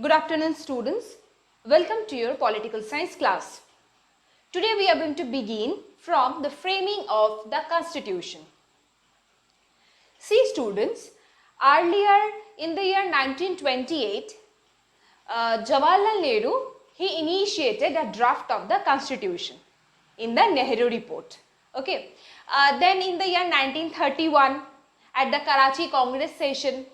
Good afternoon, students. Welcome to your political science class. Today we are going to begin from the framing of the constitution. See students, earlier in the year 1928, Jawaharlal Nehru, he initiated a draft of the constitution in the Nehru report. Okay. Then in the year 1931, at the Karachi Congress session,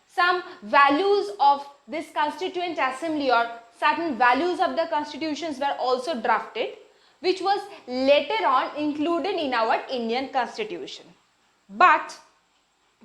some values of this constituent assembly or certain values of the constitutions were also drafted, which was later on included in our Indian constitution. But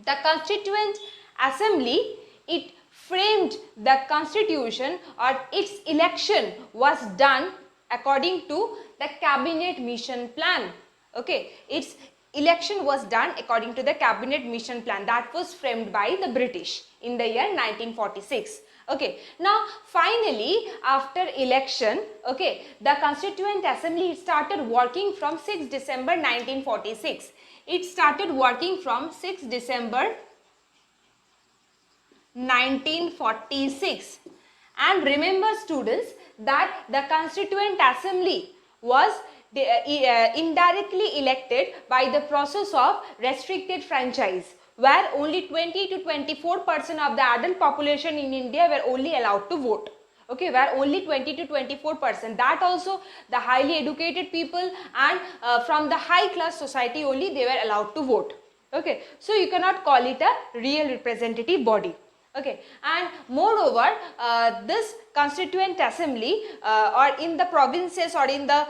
the constituent assembly, it framed the constitution, or its election was done according to the cabinet mission plan. Okay, its election was done according to the cabinet mission plan that was framed by the British in the year 1946. Okay, now finally after election, okay, the constituent assembly started working from 6 December 1946. It started working from 6 December 1946. And remember students that the constituent assembly was indirectly elected by the process of restricted franchise, where only 20 to 24% of the adult population in India were only allowed to vote. Okay, where only 20 to 24%, that also the highly educated people and from the high class society only they were allowed to vote. Okay, so you cannot call it a real representative body. Okay, and moreover this constituent assembly or in the provinces or in the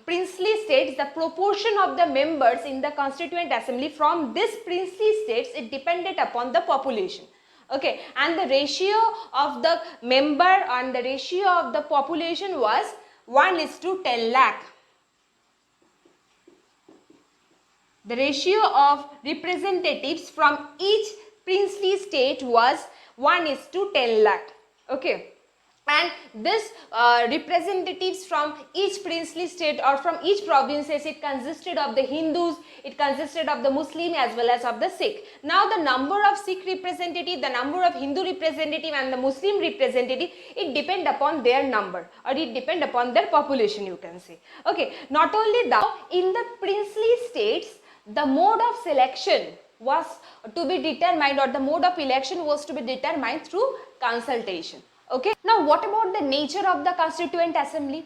princely states, the proportion of the members in the constituent assembly from this princely states, it depended upon the population. Okay, and the ratio of the member and the ratio of the population was 1:10 lakh. The ratio of representatives from each princely state was 1:10 lakh. Okay, and this representatives from each princely state or from each provinces, it consisted of the Hindus, it consisted of the Muslim as well as of the Sikh. Now the number of Sikh representative, the number of Hindu representative and the Muslim representative, it depend upon their number or it depend upon their population, you can say. Okay, not only that, in the princely states, the mode of selection was to be determined, or the mode of election was to be determined through consultation. Okay, now what about the nature of the constituent assembly?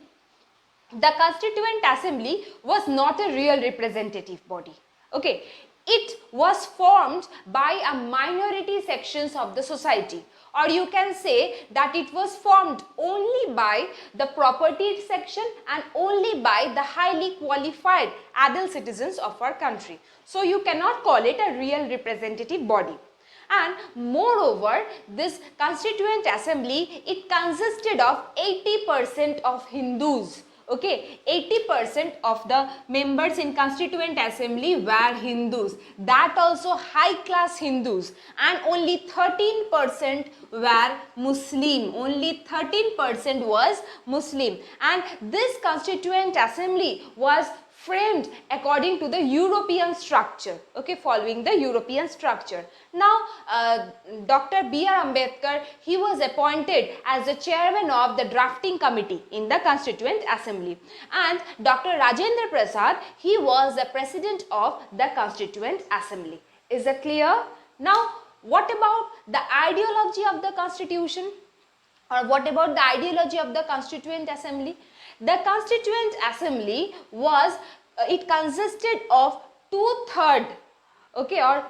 The constituent assembly was not a real representative body. Okay, it was formed by a minority sections of the society, or you can say that it was formed only by the propertied section and only by the highly qualified adult citizens of our country. So you cannot call it a real representative body. And moreover, this constituent assembly, it consisted of 80% of Hindus. Okay, 80% of the members in constituent assembly were Hindus, that also high class Hindus, and only 13% were Muslim, only 13% was Muslim. And this constituent assembly was framed according to the European structure, okay, following the European structure. Now, Dr. B.R. Ambedkar, he was appointed as the chairman of the drafting committee in the Constituent Assembly, and Dr. Rajendra Prasad, he was the president of the Constituent Assembly. Is that clear? Now, what about the ideology of the Constitution? Or what about the ideology of the Constituent Assembly? The Constituent Assembly was, it consisted of 2/3, okay, or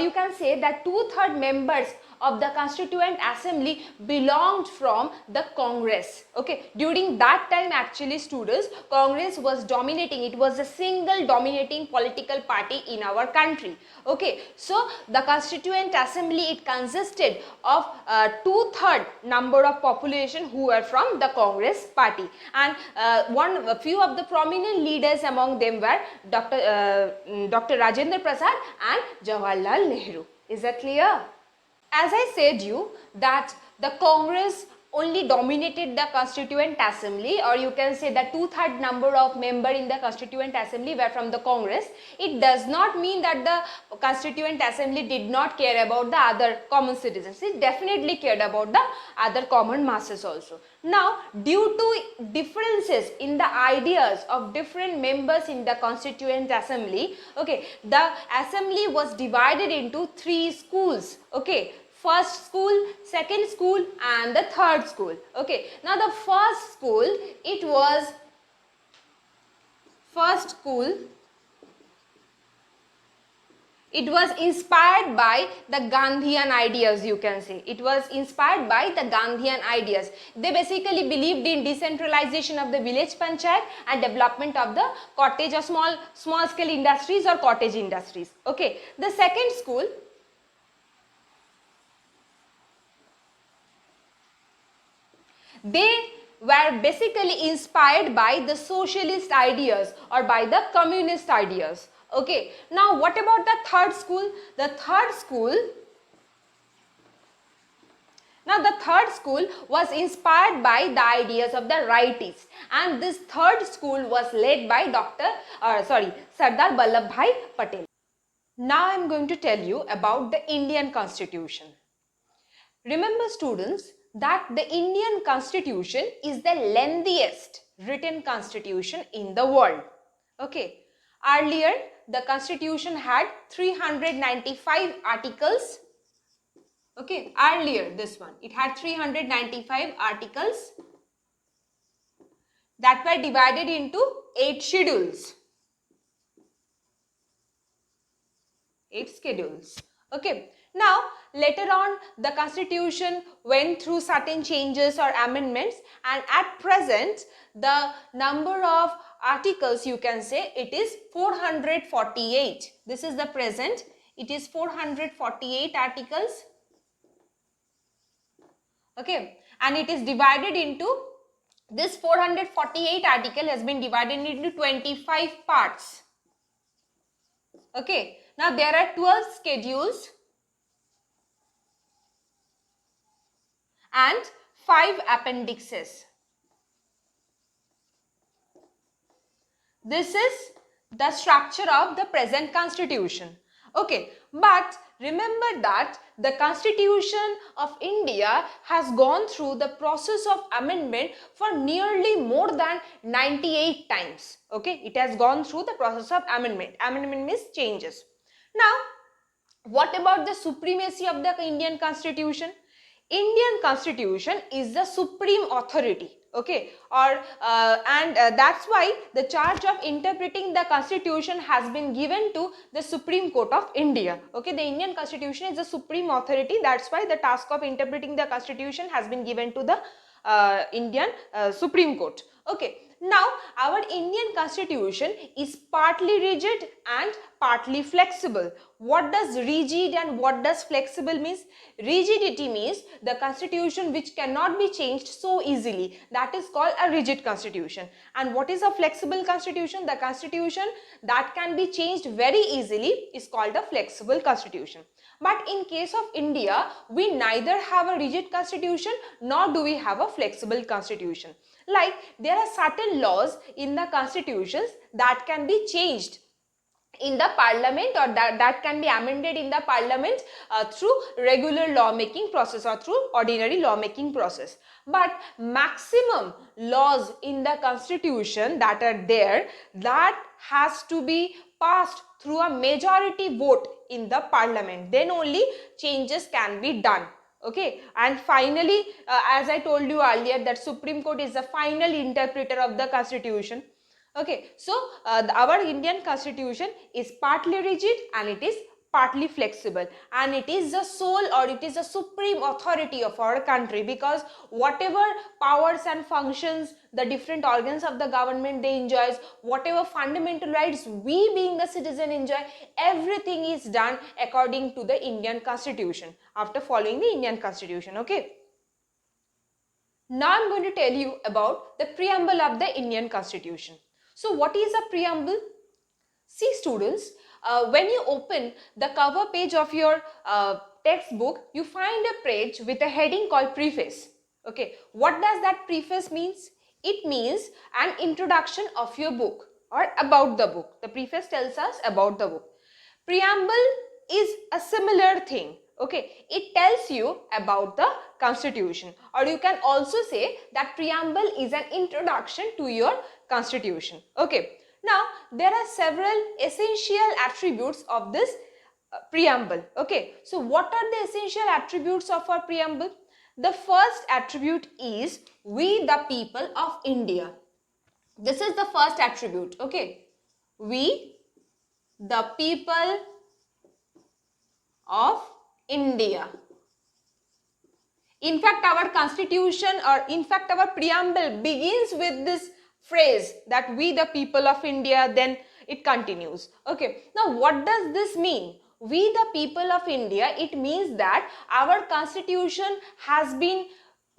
you can say that 2/3 members of the Constituent Assembly belonged from the Congress. Okay, during that time actually students, Congress was dominating, it was a single dominating political party in our country. Okay, so the Constituent Assembly, it consisted of 2/3 number of population who were from the Congress party, and a few of the prominent leaders among them were Dr. Rajendra Prasad and Jawaharlal Nehru. Is that clear? As I said you that the Congress only dominated the Constituent Assembly, or you can say the 2/3 number of member in the Constituent Assembly were from the Congress, it does not mean that the Constituent Assembly did not care about the other common citizens. It definitely cared about the other common masses also. Now, due to differences in the ideas of different members in the Constituent Assembly, okay, the assembly was divided into 3 schools, okay. First school, second school and the third school. Okay, now the first school, it was inspired by the Gandhian ideas, you can say. It was inspired by the Gandhian ideas. They basically believed in decentralization of the village panchayat and development of the cottage or small scale industries or cottage industries. Okay, the second school, they were basically inspired by the socialist ideas or by the communist ideas. Okay, now what about the third school? The third school was inspired by the ideas of the rightists, and this third school was led by Sardar Vallabhbhai Patel. Now I am going to tell you about the Indian Constitution. Remember students that the Indian Constitution is the lengthiest written constitution in the world. Okay, earlier the Constitution had 395 articles. Okay, earlier this one, it had 395 articles that were divided into 8 schedules. 8 schedules. Okay. Now, later on, the Constitution went through certain changes or amendments, and at present, the number of articles, you can say, it is 448. This is the present. It is 448 articles. Okay. And it is divided into, this 448 article has been divided into 25 parts. Okay. Now, there are 12 schedules and 5 appendixes. This is the structure of the present Constitution. Okay, but remember that the Constitution of India has gone through the process of amendment for nearly more than 98 times. Okay, it has gone through the process of amendment. Amendment means changes. Now, what about the supremacy of the Indian Constitution? Indian Constitution is the supreme authority, okay, that's why the charge of interpreting the Constitution has been given to the Supreme Court of India. Okay, the Indian Constitution is the supreme authority. That's why the task of interpreting the Constitution has been given to the Indian Supreme Court. Okay. Now, our Indian Constitution is partly rigid and partly flexible. What does rigid and what does flexible means? Rigidity means the Constitution which cannot be changed so easily. That is called a rigid Constitution. And what is a flexible Constitution? The Constitution that can be changed very easily is called a flexible Constitution. But in case of India, we neither have a rigid Constitution nor do we have a flexible Constitution. Like, there are certain laws in the constitutions that can be changed in the parliament, or that can be amended in the parliament through regular lawmaking process or through ordinary lawmaking process. But maximum laws in the constitution that are there, that has to be passed through a majority vote in the parliament. Then only changes can be done. Okay, and finally, as I told you earlier, that Supreme Court is the final interpreter of the Constitution. Okay, so our Indian Constitution is partly rigid and it is partly flexible, and it is the sole, or it is the supreme authority of our country, because whatever powers and functions the different organs of the government they enjoys, whatever fundamental rights we being the citizen enjoy, everything is done according to the Indian Constitution, after following the Indian Constitution. Okay, now I'm going to tell you about the preamble of the Indian Constitution. So what is a preamble? See students, when you open the cover page of your textbook, you find a page with a heading called preface. Okay, what does that preface means? It means an introduction of your book or about the book. The preface tells us about the book. Preamble is a similar thing. Okay, it tells you about the constitution, or you can also say that preamble is an introduction to your constitution. Okay, now there are several essential attributes of this preamble. Okay, so what are the essential attributes of our preamble? The first attribute is we the people of India. This is the first attribute. Okay, we the people of India. In fact, our constitution, or in fact our preamble begins with this phrase that we the people of India, then it continues. Okay, now what does this mean? We the people of India, it means that our constitution has been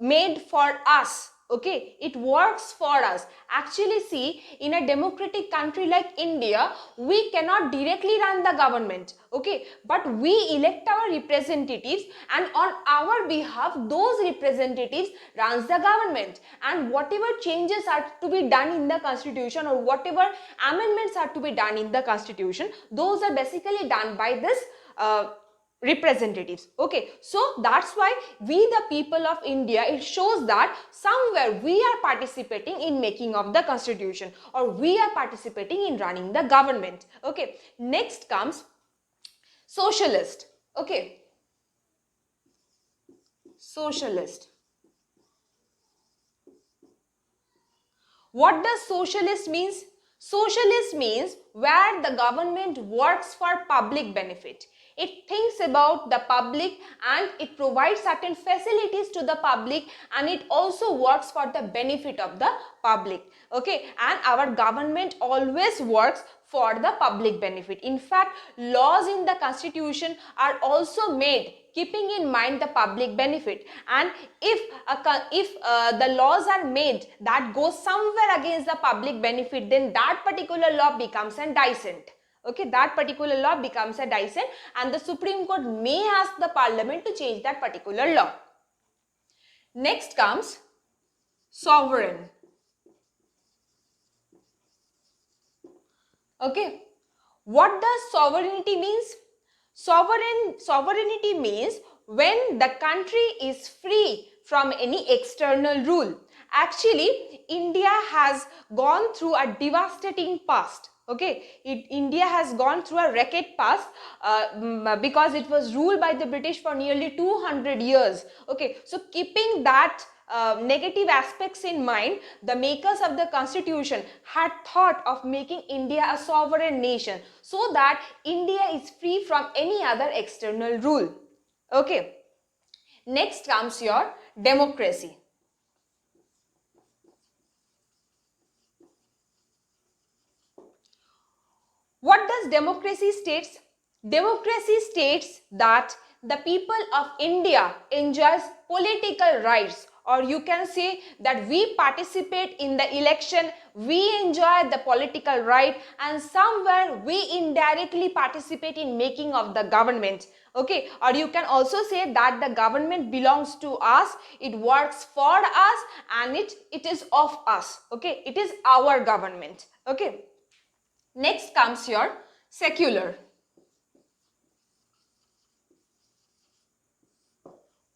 made for us. Okay, it works for us. Actually, see, in a democratic country like India, we cannot directly run the government. Okay, but we elect our representatives, and on our behalf those representatives runs the government, and whatever changes are to be done in the constitution, or whatever amendments are to be done in the constitution, those are basically done by this representatives. Okay, so that's why we the people of India, it shows that somewhere we are participating in making of the constitution, or we are participating in running the government. Okay, next comes socialist. Okay, socialist. What does socialist means? Socialist means where the government works for public benefit. It thinks about the public and it provides certain facilities to the public, and it also works for the benefit of the public. Okay, and our government always works for the public benefit. In fact, laws in the constitution are also made keeping in mind the public benefit, and if the laws are made that goes somewhere against the public benefit, then that particular law becomes a dissent. Okay, that particular law becomes a dissent, and the Supreme Court may ask the Parliament to change that particular law. Next comes sovereign. Okay, what does sovereignty means? Sovereignty means when the country is free from any external rule. Actually, India has gone through a devastating past. Okay, India has gone through a wrecked past because it was ruled by the British for nearly 200 years. Okay, so keeping that negative aspects in mind, the makers of the constitution had thought of making India a sovereign nation, so that India is free from any other external rule. Okay, next comes your democracy. What does democracy states? Democracy states that the people of India enjoys political rights, or you can say that we participate in the election, we enjoy the political right, and somewhere we indirectly participate in making of the government. Okay, or you can also say that the government belongs to us, it works for us, and it is of us. Okay, it is our government. Okay, next comes your secular.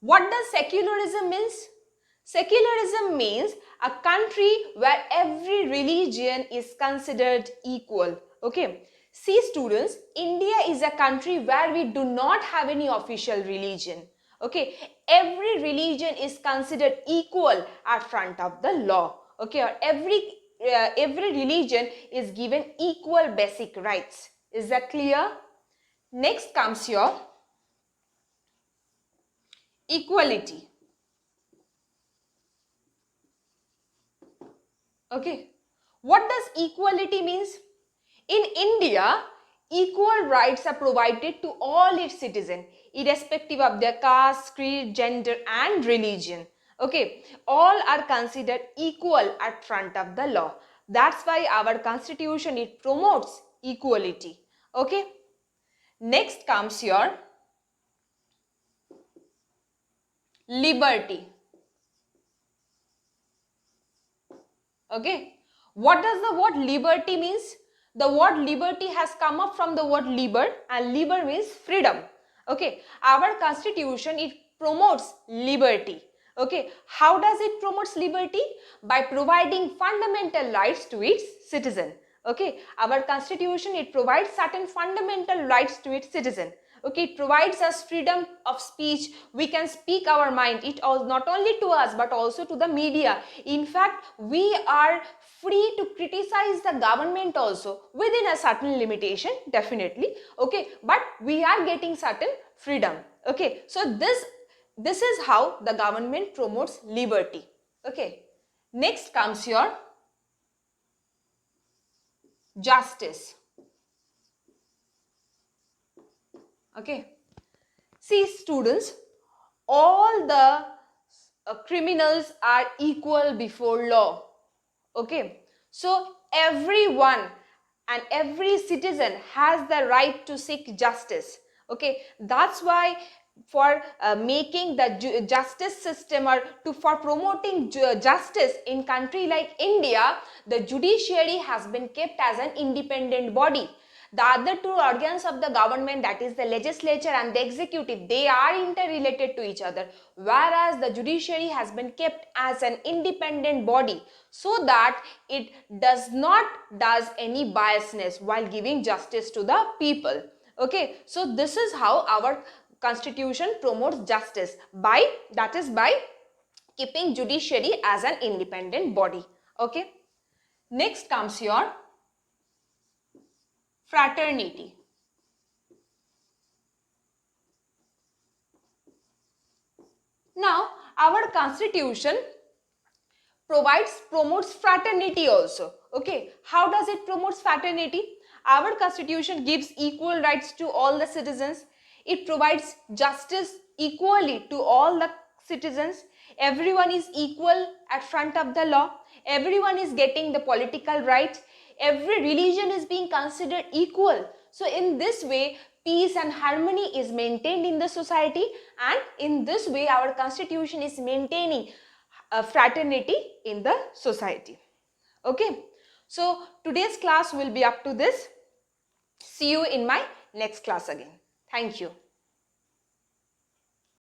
What does secularism means? Secularism means a country where every religion is considered equal. Okay, see students, India is a country where we do not have any official religion. Okay, every religion is considered equal at front of the law. Okay, or every religion is given equal basic rights. Is that clear? Next comes your equality. Okay, what does equality means? In India, equal rights are provided to all its citizens, irrespective of their caste, creed, gender, and religion. Okay, all are considered equal at front of the law. That's why our constitution, it promotes equality. Okay, next comes your liberty. Okay. What does the word liberty means? The word liberty has come up from the word liber, and liber means freedom. Okay. Our constitution, it promotes liberty. Okay. How does it promotes liberty? By providing fundamental rights to its citizen. Okay. Our constitution, it provides certain fundamental rights to its citizen. Okay, it provides us freedom of speech. We can speak our mind. It not only to us but also to the media. In fact, we are free to criticize the government also within a certain limitation, definitely. Okay, but we are getting certain freedom. Okay, so this is how the government promotes liberty. Okay, next comes your justice. Okay, see students, all the criminals are equal before law. Okay, so everyone and every citizen has the right to seek justice. Okay, that's why for making the justice system, or for promoting justice in country like India, the judiciary has been kept as an independent body. The other two organs of the government, that is the legislature and the executive, they are interrelated to each other, whereas the judiciary has been kept as an independent body so that it does not does any biasness while giving justice to the people. Okay, so this is how our constitution promotes justice, by keeping judiciary as an independent body. Okay, next comes your fraternity. Now, our constitution promotes fraternity also. Okay, how does it promotes fraternity? Our constitution gives equal rights to all the citizens. It provides justice equally to all the citizens. Everyone is equal at front of the law. Everyone is getting the political right. Every religion is being considered equal. So in this way, peace and harmony is maintained in the society, and in this way our constitution is maintaining a fraternity in the society. Okay, so today's class will be up to this. See you in my next class again. Thank you.